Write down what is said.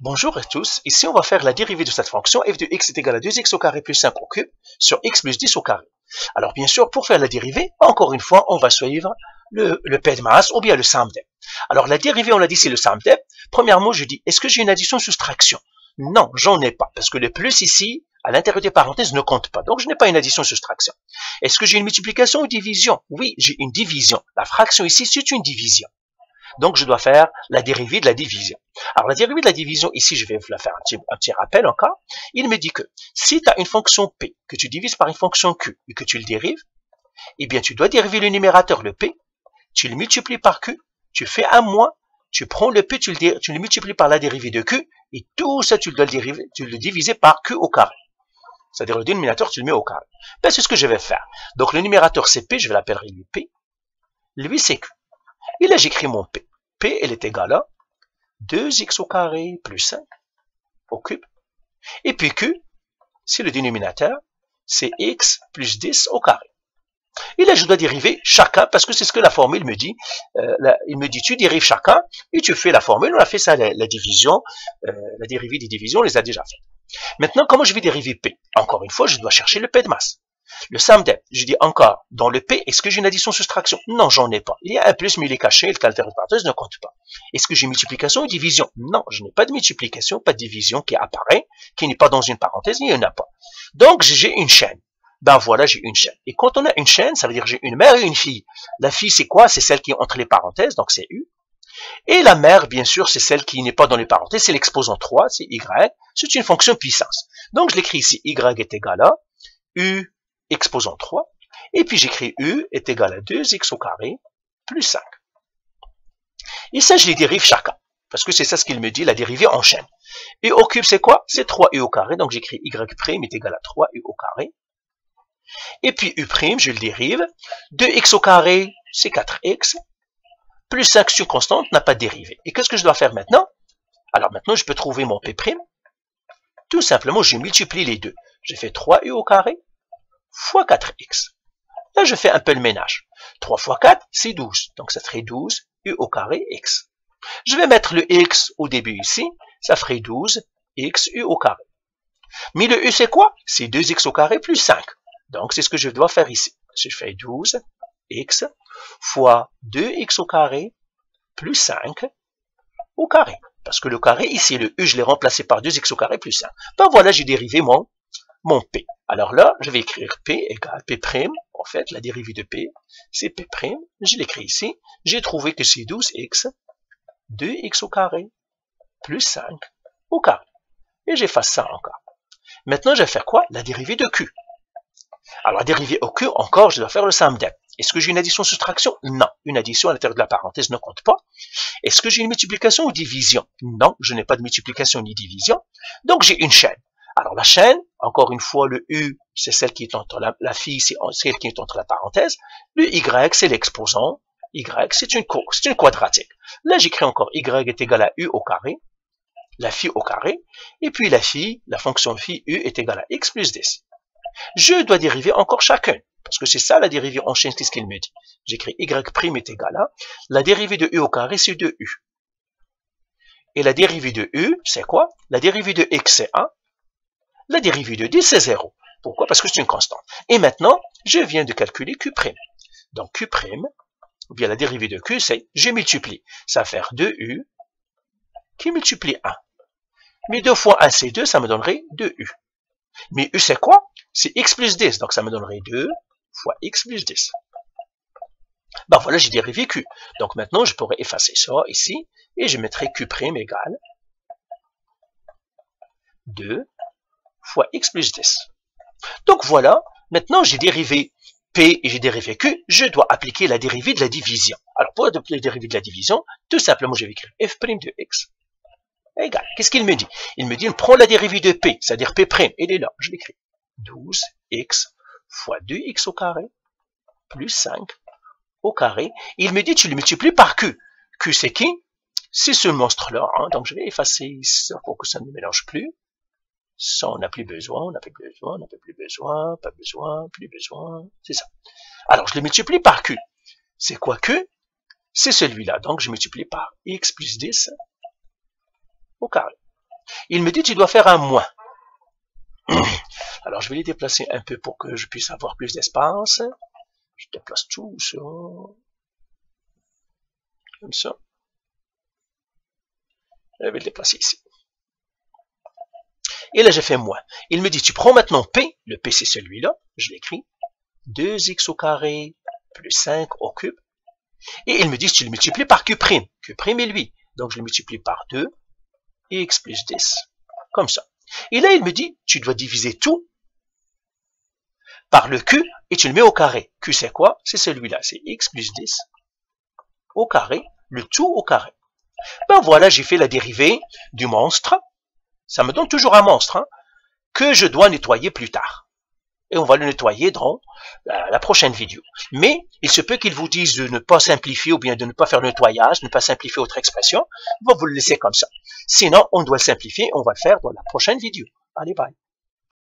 Bonjour à tous, ici on va faire la dérivée de cette fonction f de x est égal à 2x au carré plus 5 au cube sur x plus 10 au carré. Alors bien sûr, pour faire la dérivée, encore une fois, on va suivre le P de masse ou bien le SAMDEP. Alors la dérivée, on l'a dit, c'est le SAMDEP. Premièrement, je dis, est-ce que j'ai une addition-soustraction? Non, j'en ai pas, parce que le plus ici, à l'intérieur des parenthèses, ne compte pas. Donc je n'ai pas une addition-soustraction. Est-ce que j'ai une multiplication ou division? Oui, j'ai une division. La fraction ici, c'est une division. Donc, je dois faire la dérivée de la division. Alors, la dérivée de la division, ici, je vais vous la faire un petit rappel encore. Il me dit que si tu as une fonction P, que tu divises par une fonction Q, et que tu le dérives, eh bien, tu dois dériver le numérateur, le P, tu le multiplies par Q, tu fais un moins, tu prends le P, tu le multiplies par la dérivée de Q, et tout ça, tu le diviser par Q au carré. C'est-à-dire, le dénominateur, tu le mets au carré. Ben, c'est ce que je vais faire. Donc, le numérateur, c'est P, je vais l'appeler lui P. Lui, c'est Q. Et là, j'écris mon P. P, elle est égale à 2x au carré plus 5 au cube. Et puis Q, c'est le dénominateur, c'est x plus 10 au carré. Et là, je dois dériver chacun, parce que c'est ce que la formule me dit. Il me dit, tu dérives chacun, et tu fais la formule. On a fait ça, la division, la dérivée des divisions, on les a déjà fait. Maintenant, comment je vais dériver P? Encore une fois, je dois chercher le P de masse. Le SAMDEP, je dis encore, dans le P, est-ce que j'ai une addition-soustraction? Non, j'en ai pas. Il y a un plus, mais il est caché, le caractère de parenthèse ne compte pas. Est-ce que j'ai multiplication ou division? Non, je n'ai pas de multiplication, pas de division qui apparaît, qui n'est pas dans une parenthèse, il n'y en a pas. Donc, j'ai une chaîne. Ben voilà, j'ai une chaîne. Et quand on a une chaîne, ça veut dire que j'ai une mère et une fille. La fille, c'est quoi? C'est celle qui est entre les parenthèses, donc c'est U. Et la mère, bien sûr, c'est celle qui n'est pas dans les parenthèses, c'est l'exposant 3, c'est Y. C'est une fonction puissance. Donc, je l'écris ici, Y est égal à U exposant 3, et puis j'écris U est égal à 2x au carré plus 5. Et ça, je les dérive chacun, parce que c'est ça ce qu'il me dit, la dérivée en chaîne. U au cube, c'est quoi? C'est 3U au carré, donc j'écris Y' est égal à 3U au carré. Et puis U', je le dérive. 2x au carré, c'est 4x, plus 5 sur constante, n'a pas de dérivée. Et qu'est-ce que je dois faire maintenant? Alors maintenant, je peux trouver mon P'. Tout simplement, je multiplie les deux. J'ai fait 3U au carré, fois 4x. Là, je fais un peu le ménage. 3 fois 4, c'est 12. Donc, ça ferait 12, u au carré, x. Je vais mettre le x au début ici. Ça ferait 12, x, u au carré. Mais le u, c'est quoi? C'est 2x au carré plus 5. Donc, c'est ce que je dois faire ici. Je fais 12, x, fois 2x au carré, plus 5 au carré. Parce que le carré, ici, le u, je l'ai remplacé par 2x au carré plus 5. Ben voilà, j'ai dérivé mon P. Alors là, je vais écrire P égale P', en fait, la dérivée de P, c'est P', je l'écris ici, j'ai trouvé que c'est 12x, 2x au carré, plus 5 au carré. Et j'efface ça encore. Maintenant, je vais faire quoi? La dérivée de Q. Alors, la dérivée au Q, encore, je dois faire le SAMDEP. Est-ce que j'ai une addition-soustraction? Non. Une addition à l'intérieur de la parenthèse ne compte pas. Est-ce que j'ai une multiplication ou division? Non, je n'ai pas de multiplication ni division. Donc, j'ai une chaîne. Alors, la chaîne, encore une fois, le U, c'est celle qui est entre la fille, c'est celle qui est entre la parenthèse. Le Y, c'est l'exposant. Y, c'est une quadratique. Là, j'écris encore Y est égal à U au carré, la fille au carré, et puis la fille, la fonction phi, U est égal à X plus 10. Je dois dériver encore chacun, parce que c'est ça la dérivée en chaîne, c'est ce qu'il me dit. J'écris Y' est égal à, la dérivée de U au carré, c'est 2U. Et la dérivée de U, c'est quoi? La dérivée de X, c'est 1. La dérivée de 10, c'est 0. Pourquoi? Parce que c'est une constante. Et maintenant, je viens de calculer Q'. Donc Q', ou bien la dérivée de Q, c'est, je multiplie. Ça va faire 2U qui multiplie 1. Mais 2 fois 1, c'est 2, ça me donnerait 2U. Mais U, c'est quoi? C'est X plus 10. Donc ça me donnerait 2 fois X plus 10. Ben voilà, j'ai dérivé Q. Donc maintenant, je pourrais effacer ça ici, et je mettrai Q' égale 2 fois x plus 10. Donc voilà, maintenant j'ai dérivé P et j'ai dérivé Q, je dois appliquer la dérivée de la division. Alors pour appliquer la dérivée de la division, tout simplement je vais écrire f' de x égale. Qu'est-ce qu'il me dit? Il me dit, prends la dérivée de P, c'est-à-dire P', il est là, je l'écris. 12x fois 2x au carré plus 5 au carré. Il me dit, tu le multiplies par Q. Q c'est qui? C'est ce monstre-là, hein. Donc je vais effacer ça pour que ça ne mélange plus. Ça, on n'a plus besoin, on n'a plus besoin, on n'a plus besoin, pas besoin, plus besoin, c'est ça. Alors, je le multiplie par Q. C'est quoi Q? C'est celui-là. Donc, je multiplie par x plus 10 au carré. Il me dit, tu dois faire un moins. Alors, je vais les déplacer un peu pour que je puisse avoir plus d'espace. Je déplace tout ça. Comme ça. Je vais le déplacer ici. Et là, j'ai fait moins. Il me dit, tu prends maintenant P. Le P, c'est celui-là. Je l'écris. 2x au carré plus 5 au cube. Et il me dit, tu le multiplies par Q'. Q' est lui. Donc, je le multiplie par 2. X plus 10. Comme ça. Et là, il me dit, tu dois diviser tout par le Q et tu le mets au carré. Q, c'est quoi? C'est celui-là. C'est X plus 10 au carré. Le tout au carré. Ben voilà, j'ai fait la dérivée du monstre. Ça me donne toujours un monstre, hein, que je dois nettoyer plus tard. Et on va le nettoyer dans la prochaine vidéo. Mais il se peut qu'ils vous disent de ne pas simplifier ou bien de ne pas faire le nettoyage, de ne pas simplifier votre expression. On va vous le laisser comme ça. Sinon, on doit le simplifier. On va le faire dans la prochaine vidéo. Allez, bye.